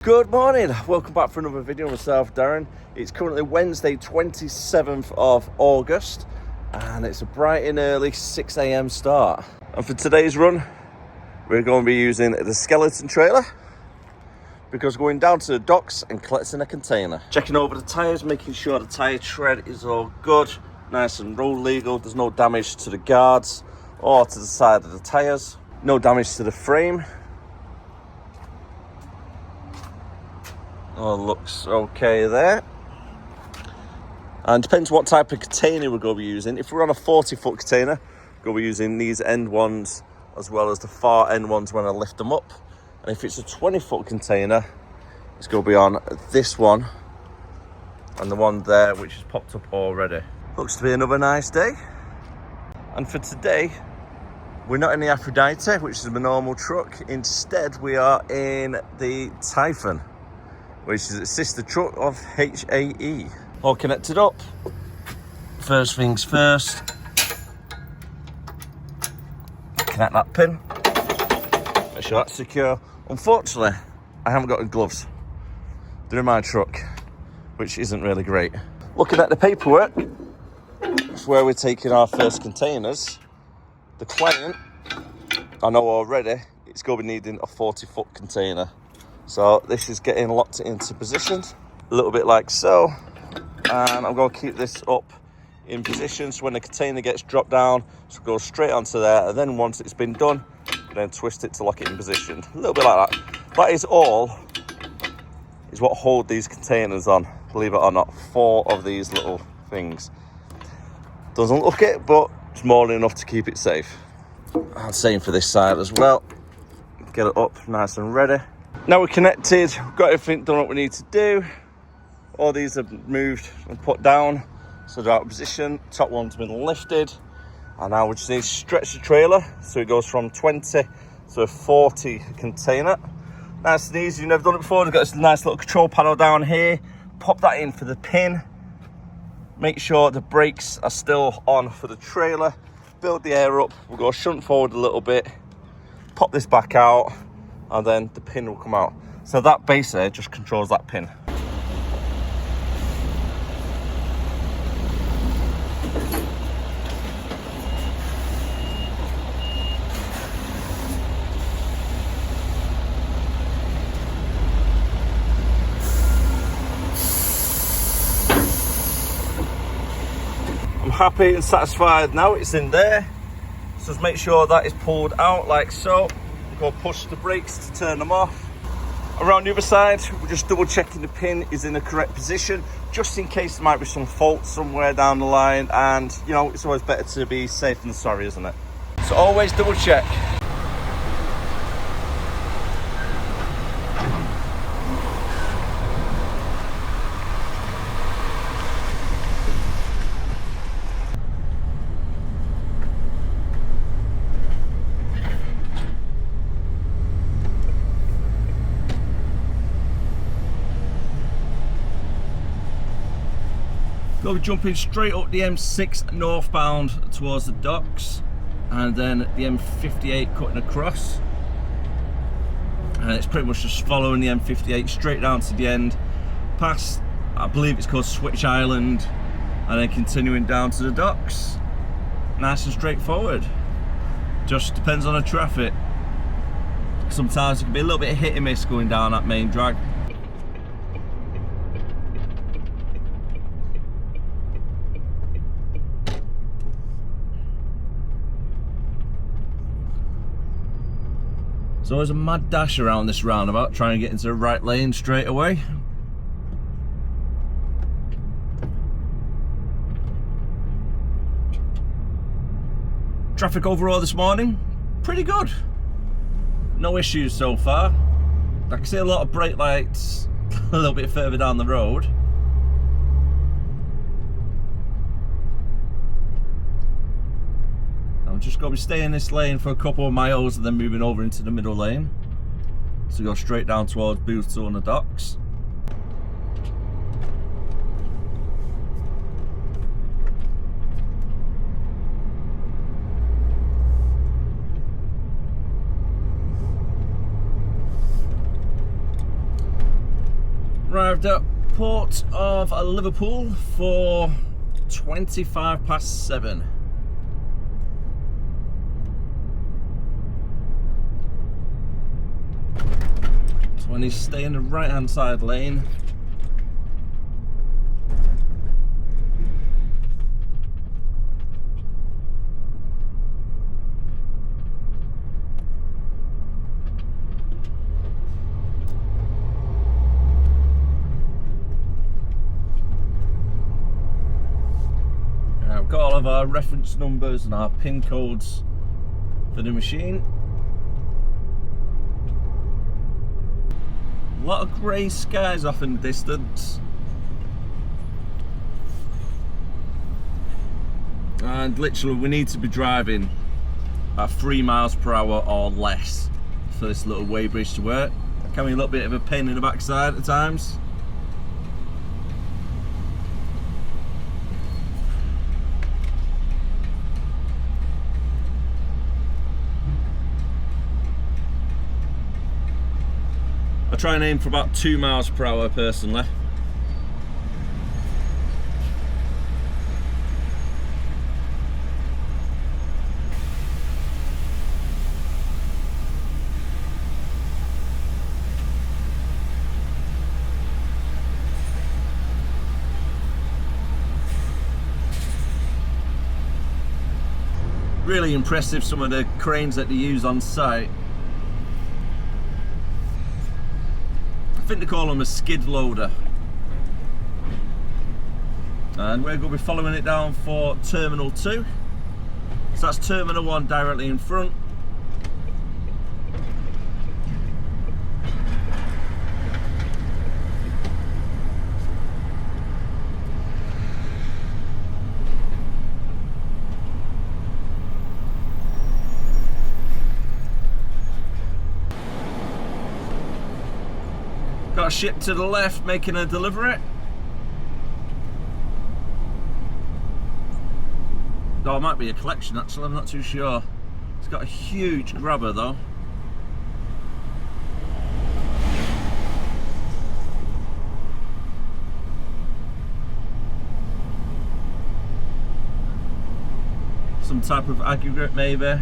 Good morning, welcome back for another video. Myself, Darren. It's currently Wednesday 27th of August and it's a bright and early 6 a.m. start. And for today's run, we're going to be using the skeleton trailer because we're going down to the docks and collecting a container. Checking over the tyres, making sure the tyre tread is all good, nice and road legal. There's no damage to the guards or to the side of the tyres. No damage to the frame. Oh, looks okay there. And depends what type of container we're going to be using. If we're on a 40-foot container, we're going to be using these end ones as well as the far end ones when I lift them up. And if it's a 20-foot container, it's going to be on this one and the one there, which is popped up already. Looks to be another nice day. And for today, we're not in the Aphrodite, which is my normal truck. Instead, we are in the Typhon, which is a sister truck of HAE. All connected up. First things first, connect that pin, make sure that's secure. Unfortunately, I haven't got any gloves. They're in my truck, which isn't really great. Looking at the paperwork, it's where we're taking our first containers. The client, I know already, it's going to be needing a 40-foot container. So this is getting locked into position, a little bit like so. And I'm going to keep this up in position so when the container gets dropped down, so it goes straight onto there. And then once it's been done, then twist it to lock it in position. A little bit like that. That is all, is what hold these containers on. Believe it or not, 4 of these little things. Doesn't look it, but it's more than enough to keep it safe. And same for this side as well. Get it up nice and ready. Now we're connected, we've got everything done what we need to do. All these have moved and put down, so they're out of position. Top one's been lifted. And now we just need to stretch the trailer, so it goes from 20 to a 40 container. Nice and easy, you've never done it before. We've got this nice little control panel down here. Pop that in for the pin. Make sure the brakes are still on for the trailer. Build the air up, we'll go shunt forward a little bit. Pop this back out. And then the pin will come out. So that base there just controls that pin. I'm happy and satisfied now it's in there. So just make sure that is pulled out like so. Go push the brakes to turn them off. Around the other side, we're just double checking the pin is in the correct position, just in case there might be some fault somewhere down the line. And you know, it's always better to be safe than sorry, isn't it? So always double check. We'll be jumping straight up the M6 northbound towards the docks, and then the M58 cutting across, and it's pretty much just following the M58 straight down to the end, past, I believe it's called Switch Island, and then continuing down to the docks. Nice and straightforward. Just depends on the traffic. Sometimes it can be a little bit hit and miss going down that main drag. So there's a mad dash around this roundabout, trying to get into the right lane straight away. Traffic overall this morning, pretty good. No issues so far. I can see a lot of brake lights a little bit further down the road. I'm just going to be staying in this lane for a couple of miles and then moving over into the middle lane. So go straight down towards Boothstown on the docks. Arrived at Port of Liverpool for 7:25. So I need to stay in the right hand side lane. I've got all of our reference numbers and our pin codes for the machine. A lot of grey skies off in the distance. And literally we need to be driving at 3 miles per hour or less for this little weighbridge to work. Can be a little bit of a pain in the backside at times. I try and aim for about 2 miles per hour personally. Really impressive, some of the cranes that they use on site. I think they call them a skid loader. And we're going to be following it down for Terminal 2. So that's Terminal 1 directly in front. Got a ship to the left making a delivery. Oh, it might be a collection actually, I'm not too sure. It's got a huge grabber though. Some type of aggregate maybe.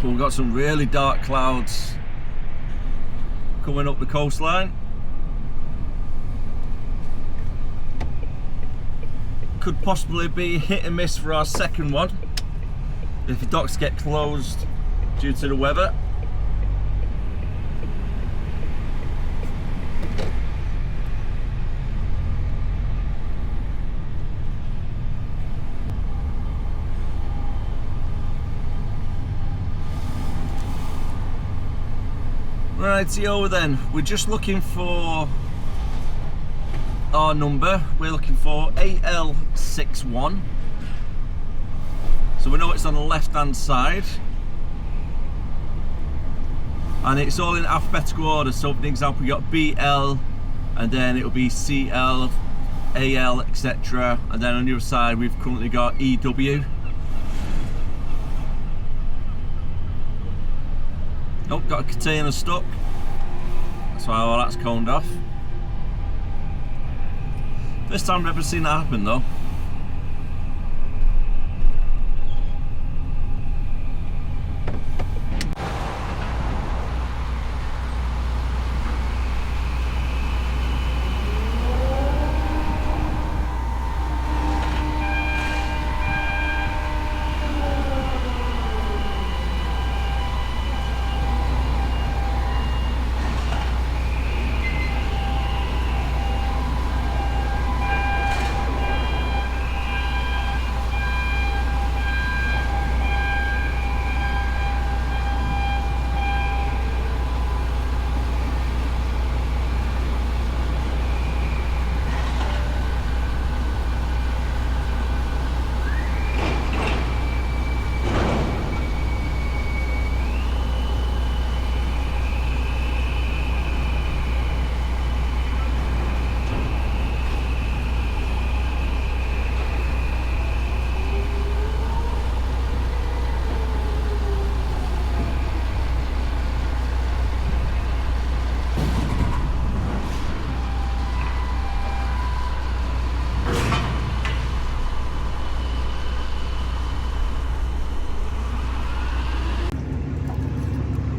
So we've got some really dark clouds coming up the coastline. Could possibly be hit and miss for our second one if the docks get closed due to the weather. Rightio then, we're just looking for our number. We're looking for AL61. So we know it's on the left hand side. And it's all in alphabetical order. So for the example, we got BL and then it'll be CL, AL, etc. And then on the other side we've currently got EW. Oh, got a container stuck. That's why all that's coned off. First time I've ever seen that happen though.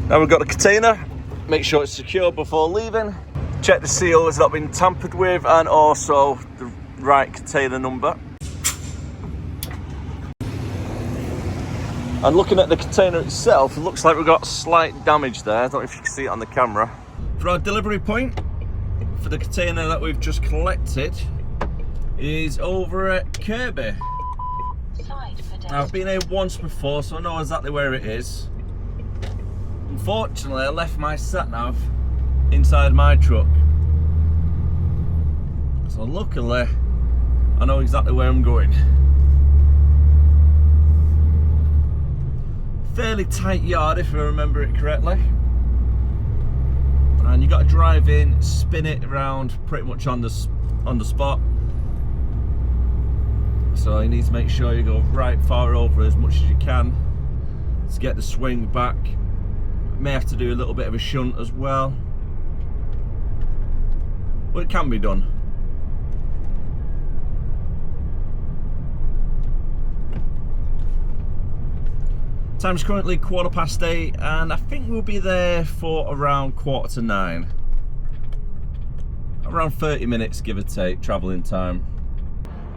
Now we've got the container. Make sure it's secure before leaving. Check the seal has not been tampered with, and also the right container number. And looking at the container itself, it looks like we've got slight damage there. I don't know if you can see it on the camera. For our delivery point, for the container that we've just collected, is over at Kirby. Now, I've been here once before, so I know exactly where it is. Unfortunately, I left my sat-nav inside my truck. So luckily, I know exactly where I'm going. Fairly tight yard, if I remember it correctly. And you got to drive in, spin it around pretty much on the spot. So you need to make sure you go right far over as much as you can to get the swing back. May have to do a little bit of a shunt as well, but it can be done. Time's currently 8:15, and I think we'll be there for around 9:15. Around 30 minutes, give or take, travelling time.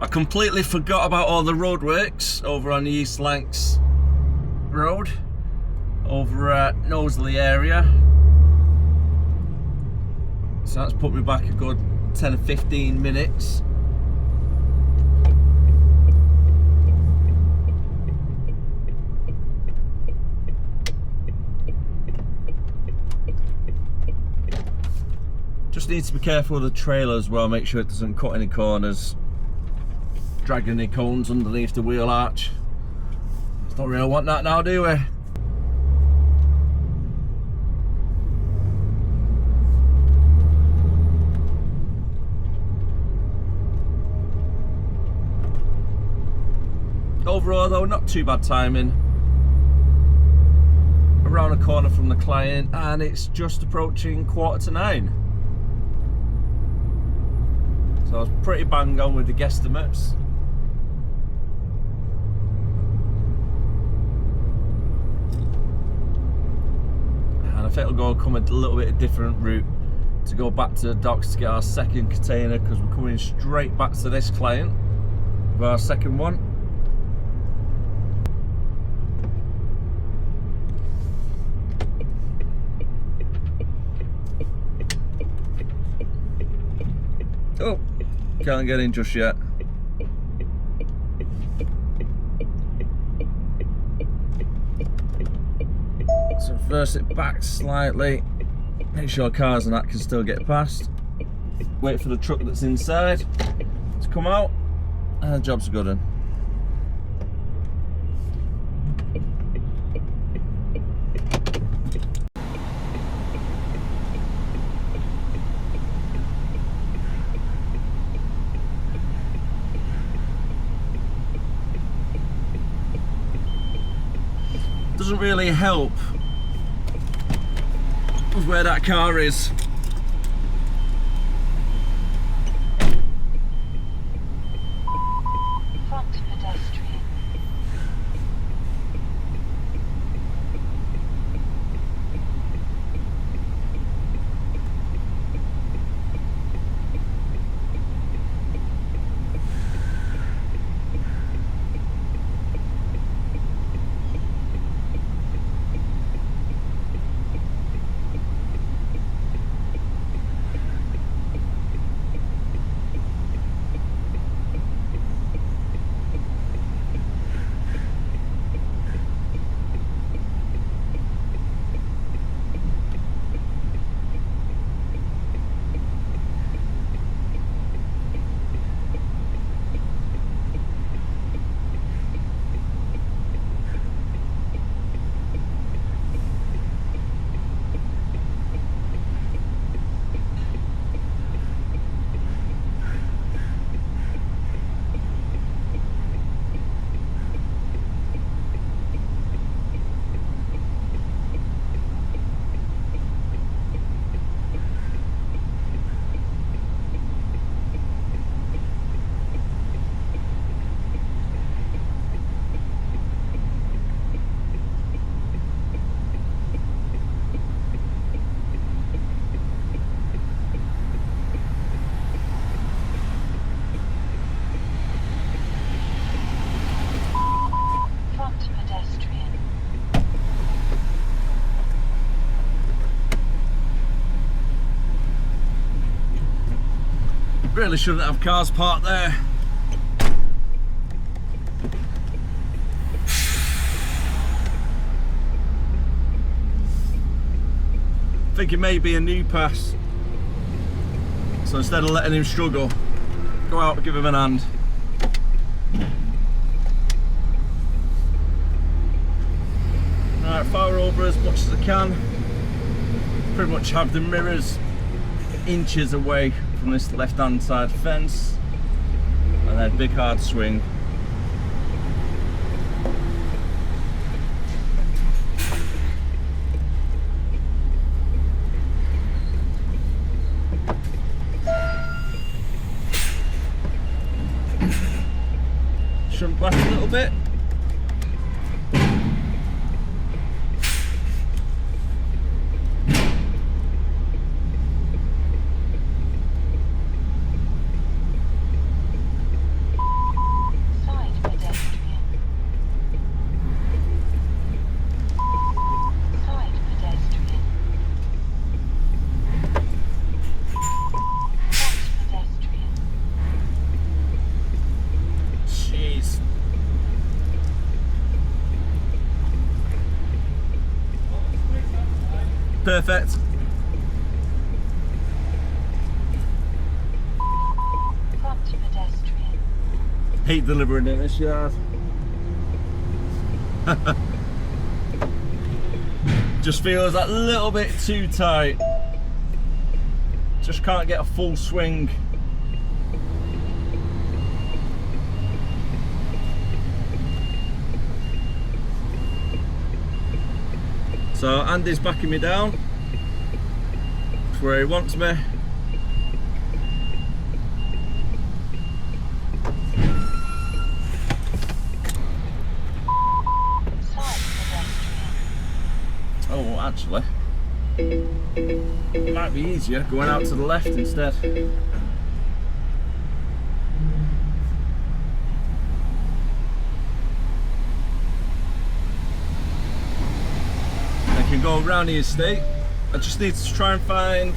I completely forgot about all the roadworks over on the East Lancs Road, over at Knowsley area. So that's put me back a good 10 or 15 minutes. Just need to be careful with the trailer as well, make sure it doesn't cut any corners, drag any cones underneath the wheel arch. Don't really want that now, do we? Overall though, not too bad timing. Around the corner from the client, and it's just approaching 9:15. So I was pretty bang on with the guesstimates. And I think we'll come a little bit of different route to go back to the docks to get our second container, because we're coming straight back to this client with our second one. Oh, can't get in just yet. So reverse it back slightly, make sure cars and that can still get past. Wait for the truck that's inside to come out, and the job's a good one. Doesn't really help with where that car is. Front pedestrian. Really shouldn't have cars parked there. I think it may be a new pass. So instead of letting him struggle, go out and give him an hand. Right, fire over as much as I can. Pretty much have the mirrors inches away from this left hand side fence, and then big hard swing. Shrunk back a little bit. Perfect. Front pedestrian. Hate delivering in this yard. Just feels that little bit too tight. Just can't get a full swing. So Andy's backing me down. That's where he wants me. Oh, actually, it might be easier going out to the left instead. Can go around the estate. I just need to try and find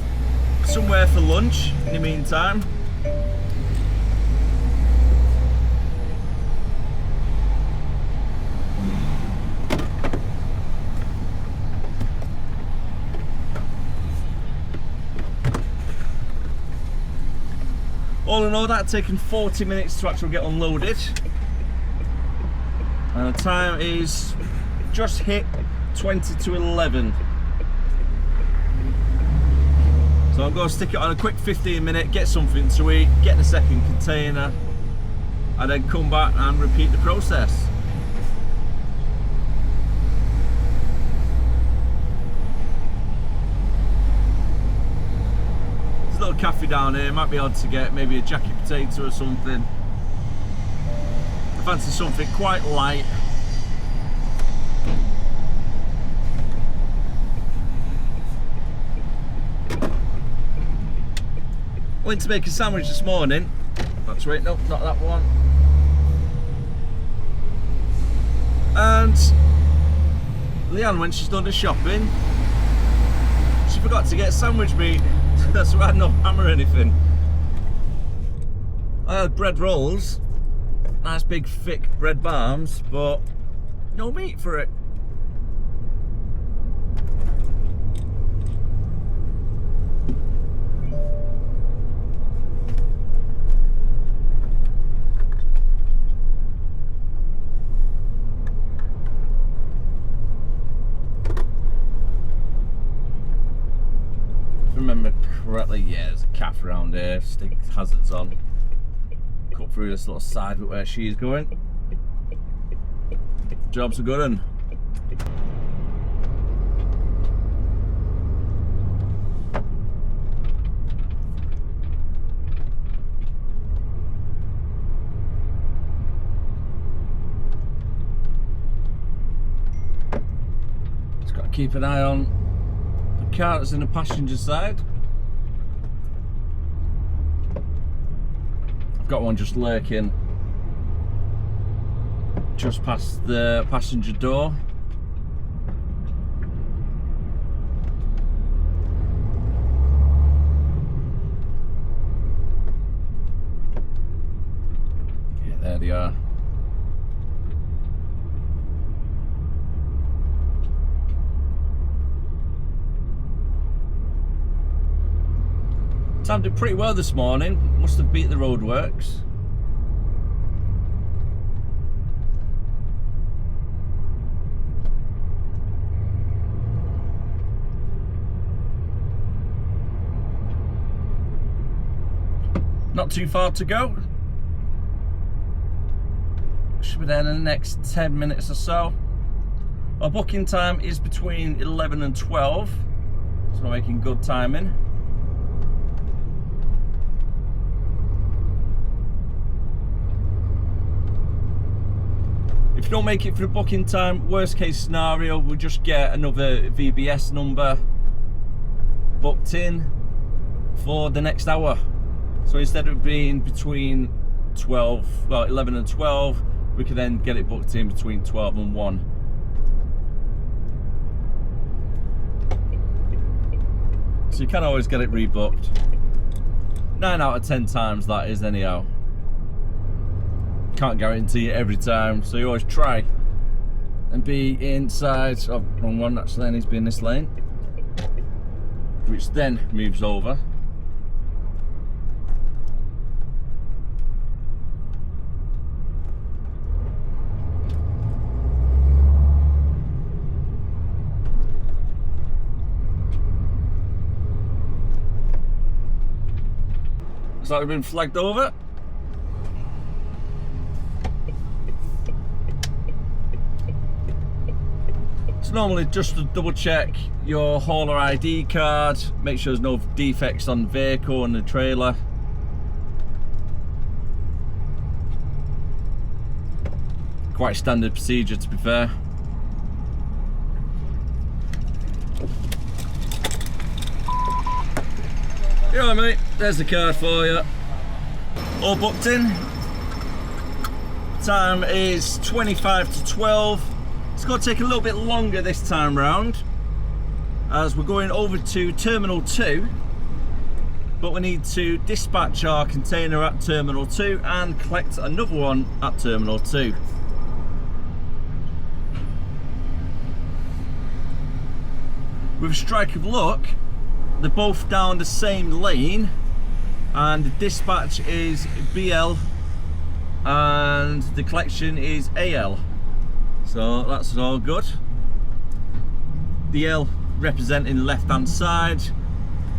somewhere for lunch in the meantime. All in all, that taken 40 minutes to actually get unloaded, and the time is just hit 20 to 11. So I'm going to stick it on a quick 15-minute, get something to eat, get the second container, and then come back and repeat the process. There's a little cafe down here, might be odd to get, maybe a jacket potato or something. I fancy something quite light. Went to make a sandwich this morning. That's right, nope, not that one. And Leanne, when she's done the shopping, she forgot to get sandwich meat. That's why I had no ham or anything. I had bread rolls, nice big thick bread barms, but no meat for it. Remember correctly, yeah, there's a calf around here, stick hazards on. Cut through this little side bit where she's going. Job's a good one. Just got to keep an eye on the car that's in the passenger side. I've got one just lurking just past the passenger door. are. Timed it pretty well this morning. Must have beat the roadworks. Not too far to go. Should be there in the next 10 minutes or so. Our booking time is between 11 and 12, so we're making good timing. If you don't make it for the booking time, worst case scenario, we'll just get another VBS number booked in for the next hour. So instead of being between 11 and 12, we can then get it booked in between 12 and 1. So you can always get it rebooked. 9 out of 10 times that is, anyhow. Can't guarantee it every time, so you always try and be inside. Oh, wrong one, actually, needs to be in this lane, which then moves over. Looks like we've been flagged over. Normally just to double check your hauler ID card, make sure there's no defects on the vehicle and the trailer. Quite standard procedure, to be fair. Yeah, mate, there's the card for you. All booked in. Time is 25 to 12. It's going to take a little bit longer this time round, as we're going over to Terminal 2, but we need to dispatch our container at Terminal 2 and collect another one at Terminal 2. With a strike of luck, they're both down the same lane, and the dispatch is BL and the collection is AL. So that's all good. The L representing the left hand side,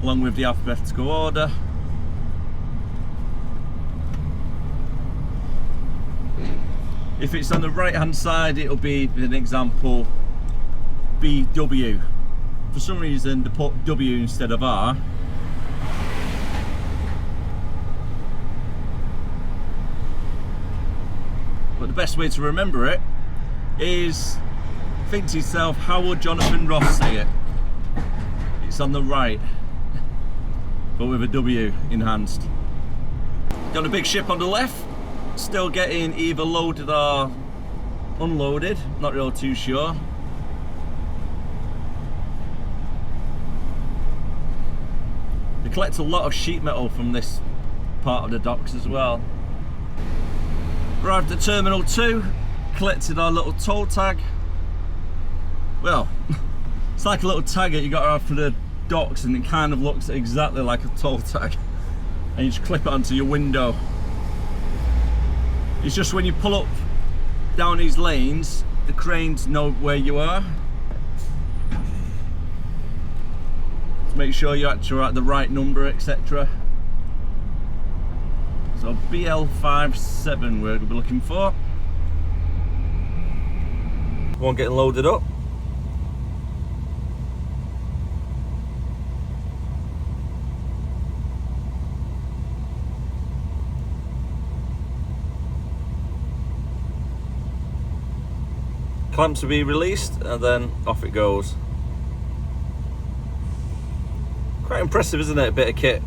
along with the alphabetical order. If it's on the right hand side, it'll be, for an example, BW. For some reason they put W instead of R. But the best way to remember it is, think to yourself, how would Jonathan Ross say it? It's on the right, but with a W enhanced. Got a big ship on the left, still getting either loaded or unloaded, not really too sure. They collect a lot of sheet metal from this part of the docks as well. Arrived at Terminal 2. Collected our little toll tag. Well, it's like a little tag that you got to have for the docks, and it kind of looks exactly like a toll tag, and you just clip it onto your window. It's just when you pull up down these lanes, the cranes know where you are, to make sure you're actually at the right number, etc. So BL57 we're going to be looking for. One getting loaded up. Clamps will be released and then off it goes. Quite impressive, isn't it? A bit of kit.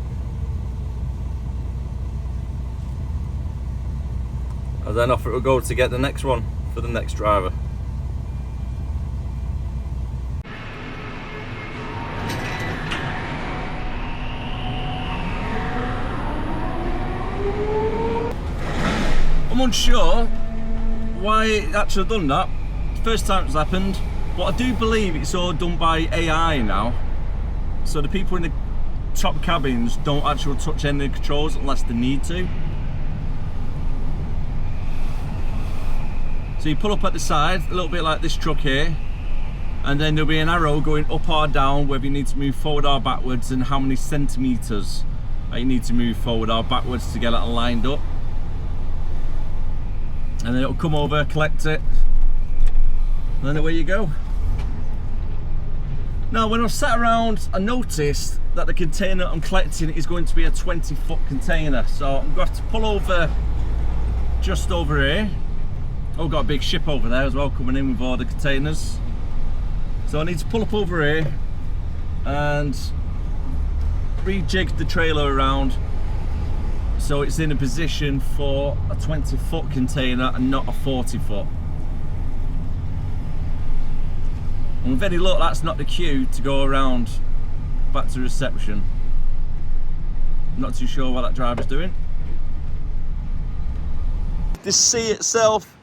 And then off it will go to get the next one for the next driver. I'm unsure why it actually done that. First time it's happened, but I do believe it's all done by AI now. So the people in the top cabins don't actually touch any of the controls unless they need to. So you pull up at the side, a little bit like this truck here, and then there'll be an arrow going up or down whether you need to move forward or backwards and how many centimetres that you need to move forward or backwards to get it lined up. And then it'll come over, collect it, and then away you go. Now when I sat around, I noticed that the container I'm collecting is going to be a 20-foot container. So I'm going to have to pull over just over here. Oh, got a big ship over there as well coming in with all the containers. So I need to pull up over here and rejig the trailer around so it's in a position for a 20-foot container and not a 40-foot. And with any luck, that's not the queue to go around back to reception. Not too sure what that driver's doing. The sea itself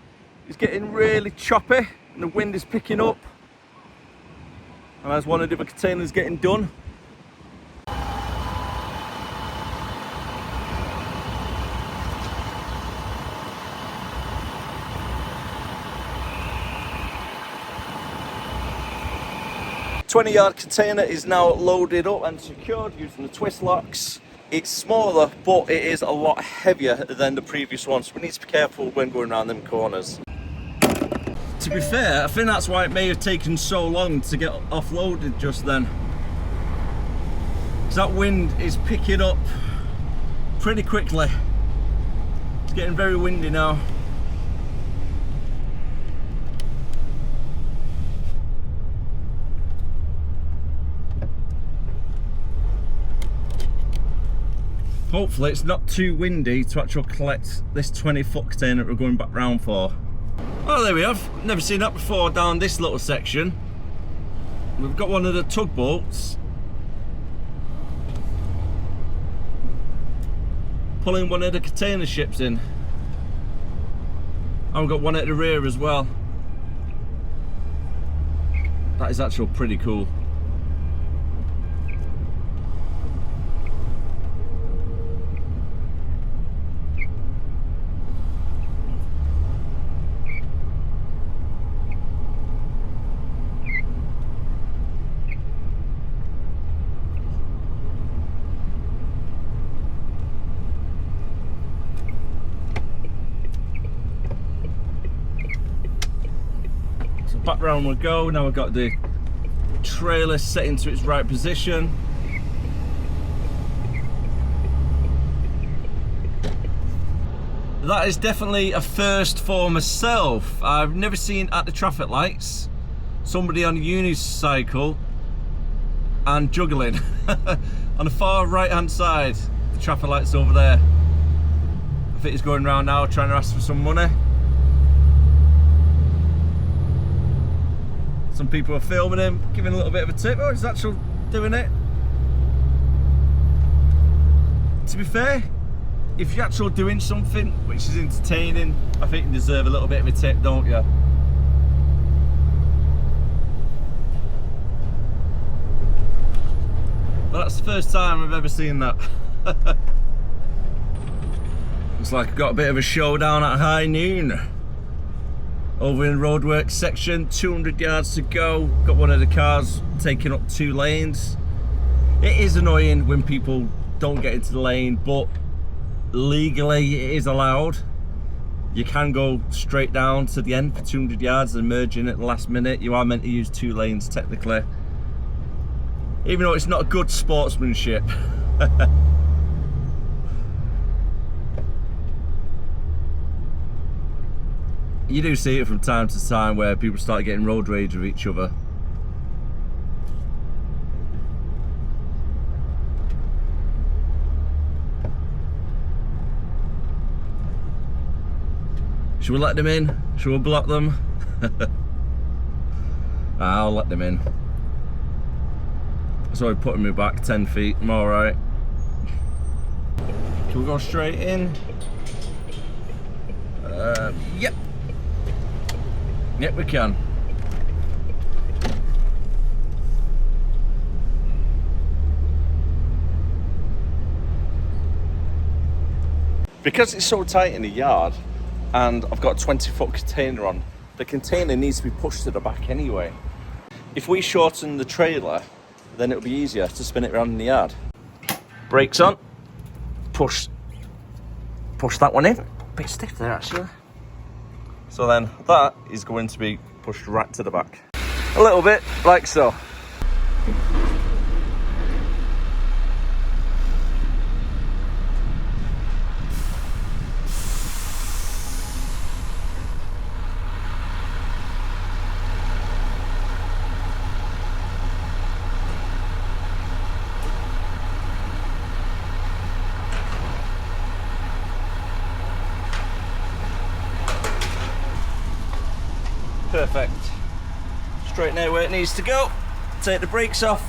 is getting really choppy and the wind is picking up. And as one of the other containers getting done. The 20-yard container is now loaded up and secured using the twist locks. It's smaller, but it is a lot heavier than the previous one, so we need to be careful when going around them corners. To be fair, I think that's why it may have taken so long to get offloaded just then. Because that wind is picking up pretty quickly. It's getting very windy now. Hopefully it's not too windy to actually collect this 20-foot container that we're going back round for. Oh, there we have. Never seen that before down this little section. We've got one of the tugboats pulling one of the container ships in. And we've got one at the rear as well. That is actually pretty cool. Back round we go. Now we've got the trailer set into its right position. That is definitely a first for myself. I've never seen at the traffic lights somebody on a unicycle and juggling. On the far right hand side, the traffic lights over there. I think he's going around now trying to ask for some money. Some people are filming him, giving a little bit of a tip. Oh, he's actually doing it. To be fair, if you're actually doing something which is entertaining, I think you deserve a little bit of a tip, don't you? But that's the first time I've ever seen that. Looks like I've got a bit of a showdown at high noon. Over in roadworks section, 200 yards to go. Got one of the cars taking up 2 lanes. It is annoying when people don't get into the lane, but legally it is allowed. You can go straight down to the end for 200 yards and merge in at the last minute. You are meant to use 2 lanes technically. Even though it's not good sportsmanship. You do see it from time to time where people start getting road rage with each other. Should we let them in? Should we block them? I'll let them in. It's already putting me back 10 feet. I'm alright. Can we go straight in? Yep. Yep, we can. Because it's so tight in the yard and I've got a 20-foot container on, the container needs to be pushed to the back anyway. If we shorten the trailer, then it'll be easier to spin it around in the yard. Brakes on. Push that one in. A bit stiff there actually. So then that is going to be pushed right to the back. A little bit, like so. Perfect. Straighten out where it needs to go. Take the brakes off.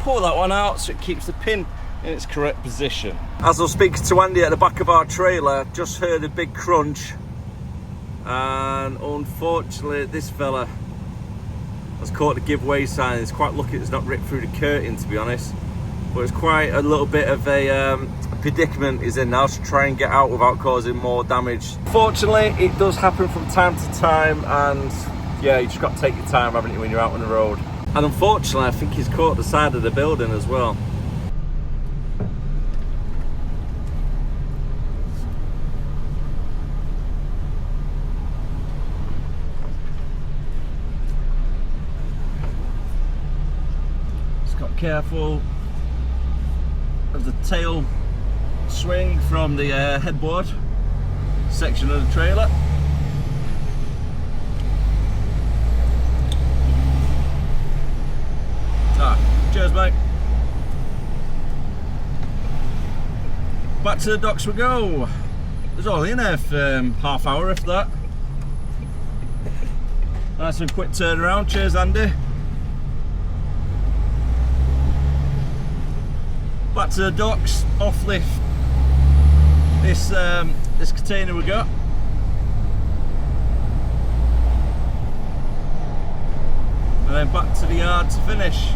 Pull that one out so it keeps the pin in its correct position. As I was speaking to Andy at the back of our trailer, just heard a big crunch. And unfortunately, this fella has caught the giveaway sign. It's quite lucky it's not ripped through the curtain, to be honest. But it's quite a little bit of a predicament he's in now to try and get out without causing more damage. Fortunately, it does happen from time to time, and yeah, you just got to take your time, haven't you, when you're out on the road. And unfortunately, I think he's caught the side of the building as well. Just got careful of the tail swing from the headboard section of the trailer. Cheers, mate. Back to the docks we go. There's only in there for half hour, if that. Nice and quick turnaround. Cheers, Andy. Back to the docks, off lift this container we got. And then back to the yard to finish.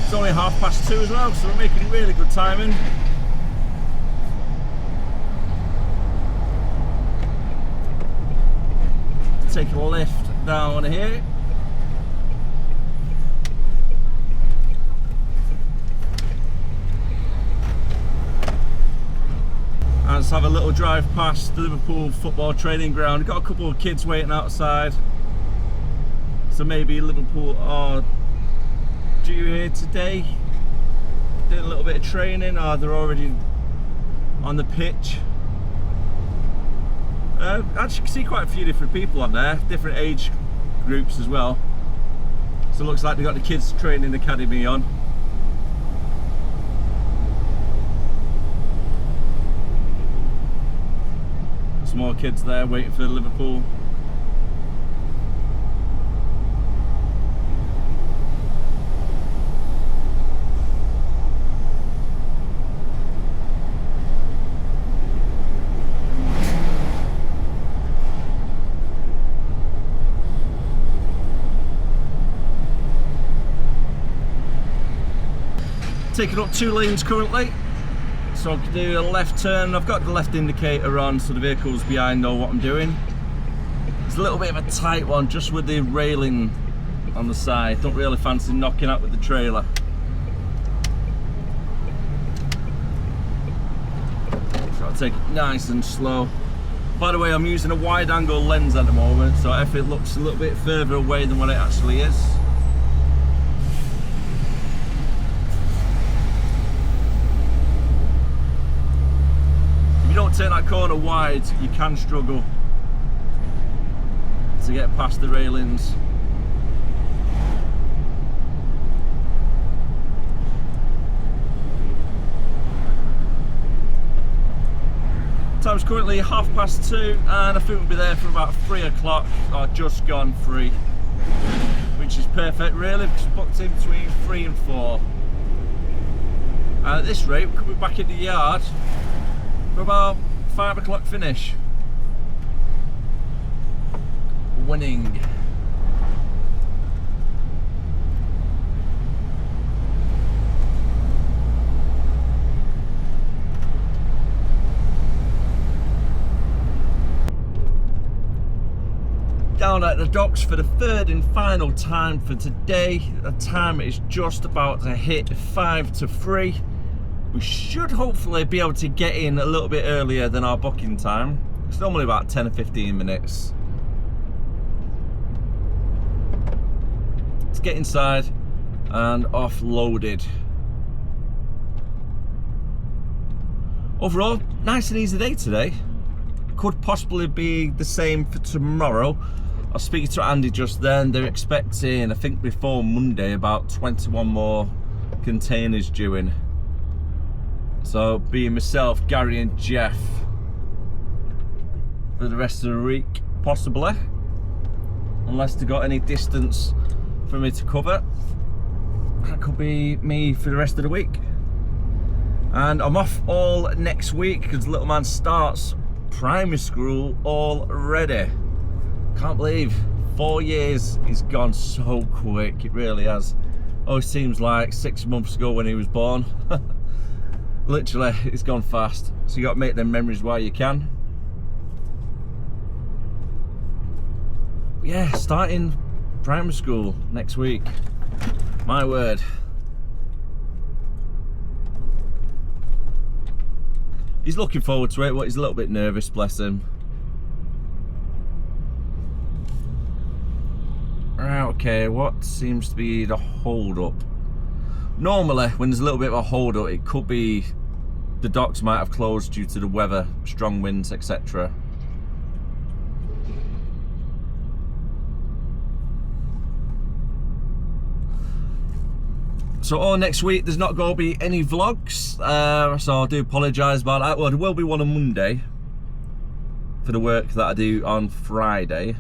It's only 2:30 as well, so we're making really good timing. Take a lift down here. And let's have a little drive past the Liverpool football training ground. We've got a couple of kids waiting outside. So maybe Liverpool are due here today, doing a little bit of training, or they're already on the pitch. Actually, you can see quite a few different people on there, different age groups as well. So it looks like they've got the kids training academy on. Some more kids there waiting for Liverpool. Taking up 2 lanes currently, so I can do a left turn. I've got the left indicator on so the vehicles behind know what I'm doing. It's a little bit of a tight one just with the railing on the side. Don't really fancy knocking out with the trailer. So I'll take it nice and slow. By the way, I'm using a wide angle lens at the moment, so if it looks a little bit further away than what it actually is. If you don't take that corner wide, you can struggle to get past the railings. Time's currently 2:30 and I think we'll be there for about 3 o'clock, or just gone 3, which is perfect really, because we're booked in between 3 and 4. And at this rate we could be back in the yard for about 5 o'clock finish. Winning. Down at the docks for the third and final time for today. The time is just about to hit 5 to 3. We should hopefully be able to get in a little bit earlier than our booking time. It's normally about 10 or 15 minutes. Let's get inside and offloaded. Overall, nice and easy day today. Could possibly be the same for tomorrow. I was speaking to Andy just then. They're expecting, I think before Monday, about 21 more containers due in. So being myself, Gary and Jeff for the rest of the week, possibly. Unless they got any distance for me to cover. That could be me for the rest of the week. And I'm off all next week because little man starts primary school already. Can't believe 4 years is gone so quick. It really has. Oh, it seems like 6 months ago when he was born. Literally, it's gone fast. So you got to make them memories while you can. Yeah, starting primary school next week. My word. He's looking forward to it, but he's a little bit nervous, bless him. Right, okay, what seems to be the hold up? Normally, when there's a little bit of a hold up, it could be the docks might have closed due to the weather, strong winds, etc. So all next week there's not going to be any vlogs, so I do apologise about that. Well, there will be one on Monday for the work that I do on Friday,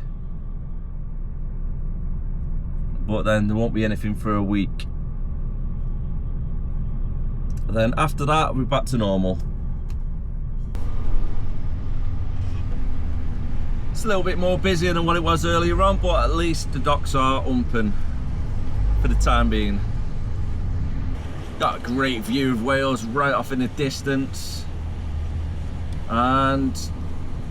but then there won't be anything for a week. Then after that we're back to normal. It's a little bit more busier than what it was earlier on, but at least the docks are open for the time being. Got a great view of Wales right off in the distance, and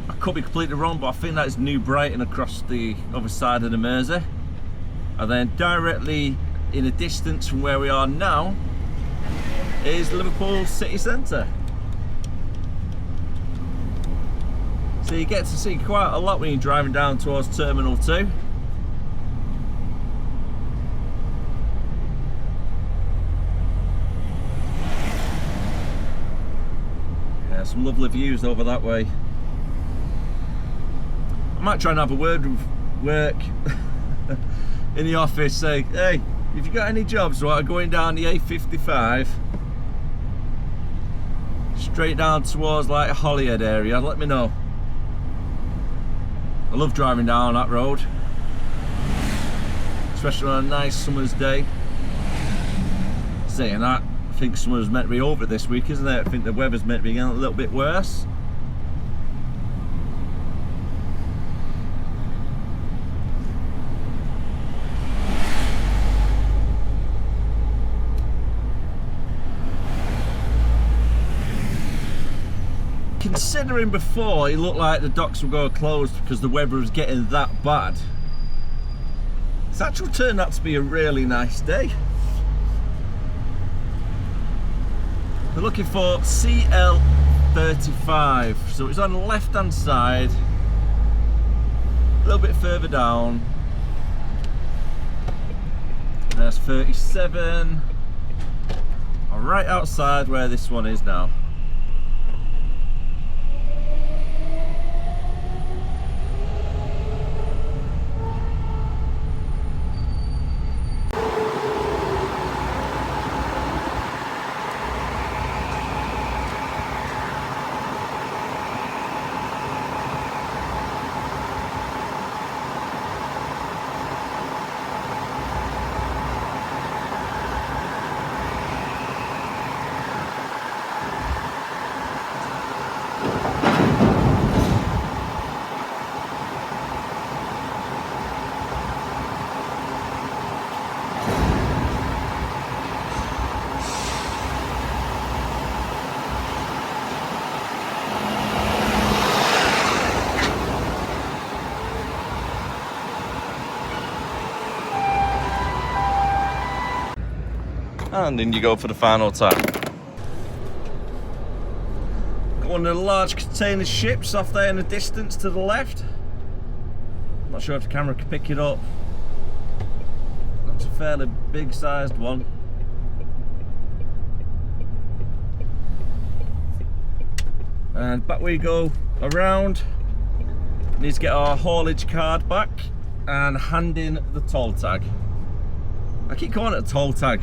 I could be completely wrong, but I think that's New Brighton across the other side of the Mersey, and then directly in the distance from where we are now is Liverpool city centre. So you get to see quite a lot when you're driving down towards Terminal 2. Some lovely views over that way. I might try and have a word with work in the office, say, hey, if you got any jobs that are going down the A55 straight down towards like Holyhead area, let me know. I love driving down that road, especially on a nice summer's day. Saying that, I think summer's meant to be over this week, isn't it? I think the weather's meant to be getting a little bit worse. Considering before it looked like the docks were going to close because the weather was getting that bad, it's actually turned out to be a really nice day. We're looking for CL35, so it's on the left hand side, a little bit further down. There's 37, right outside where this one is now. And in you go for the final time. Got one of the large container ships off there in the distance to the left. Not sure if the camera can pick it up. That's a fairly big sized one. And back we go around. Need to get our haulage card back and hand in the toll tag. I keep calling it a toll tag.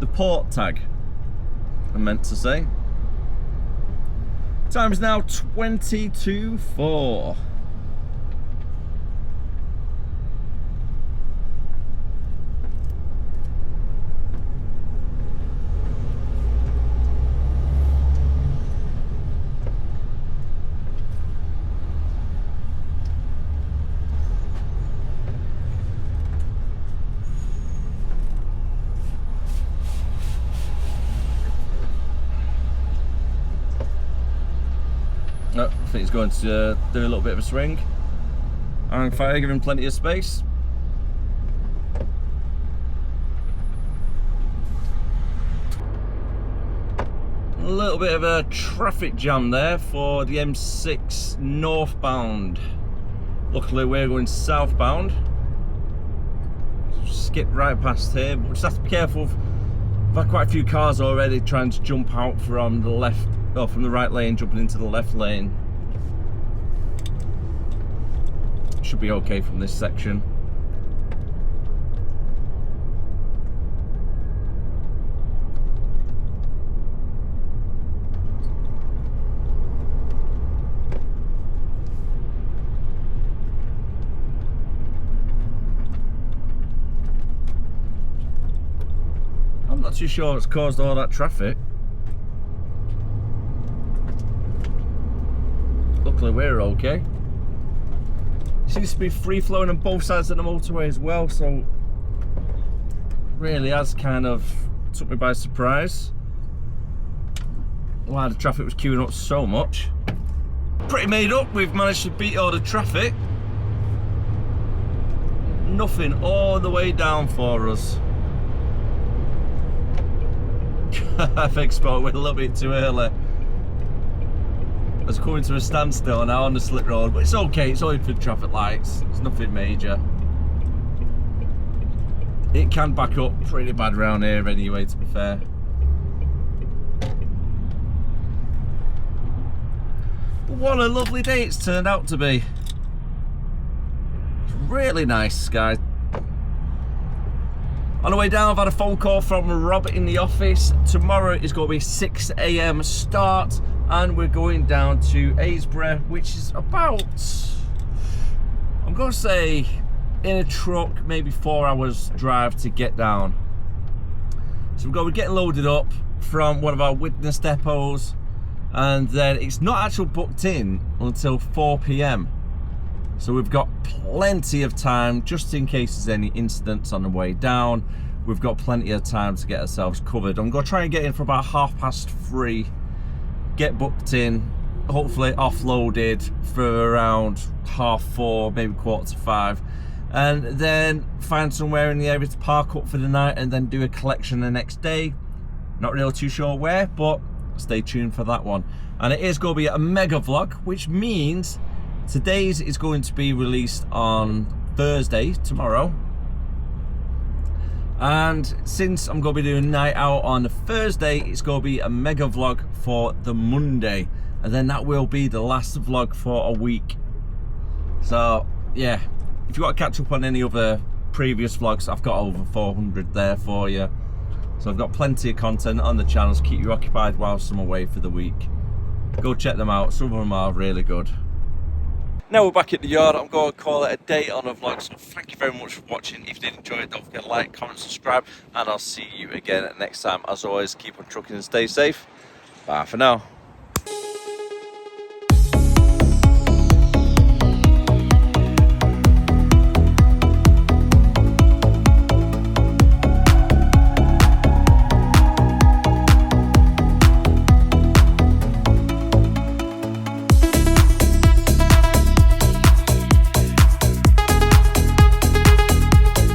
The port tag, I meant to say. Time is now 20 to 4. I think he's going to do a little bit of a swing. Iron fire, giving plenty of space. A little bit of a traffic jam there for the M6 northbound. Luckily we're going southbound. Skip right past here. We just have to be careful. I've had quite a few cars already trying to jump out from the left, or from the right lane, jumping into the left lane. Should be okay from this section. I'm not too sure what's caused all that traffic. Luckily we're okay. Seems to be free flowing on both sides of the motorway as well, so really has kind of took me by surprise why the traffic was queuing up so much. Pretty made up, we've managed to beat all the traffic. Nothing all the way down for us. I think Sport went a little bit too early. I was coming to a standstill now on the slip road, but it's okay, it's only for traffic lights, it's nothing major. It can back up pretty bad around here anyway, to be fair. But what a lovely day it's turned out to be. It's really nice sky. On the way down, I've had a phone call from Rob in the office. Tomorrow is going to be 6 AM start, and we're going down to Aysborough, which is about, I'm going to say, in a truck, maybe 4 hours drive to get down. So we're going to be getting loaded up from one of our witness depots, and then it's not actually booked in until 4 PM. So we've got plenty of time, just in case there's any incidents on the way down. We've got plenty of time to get ourselves covered. I'm going to try and get in for about 3:30, get booked in, hopefully offloaded for around 4:30, maybe 4:45, and then find somewhere in the area to park up for the night and then do a collection the next day. Not really too sure where, but stay tuned for that one. And it is going to be a mega vlog, which means today's is going to be released on Thursday, tomorrow. And since I'm going to be doing night out on Thursday, it's going to be a mega vlog for the Monday. And then that will be the last vlog for a week. So, yeah. If you want to catch up on any other previous vlogs, I've got over 400 there for you. So I've got plenty of content on the channel to keep you occupied whilst I'm away for the week. Go check them out. Some of them are really good. Now we're back at the yard. I'm going to call it a day on a vlog, so thank you very much for watching. If you did enjoy it, don't forget to like, comment, subscribe, and I'll see you again next time. As always, keep on trucking and stay safe. Bye for now.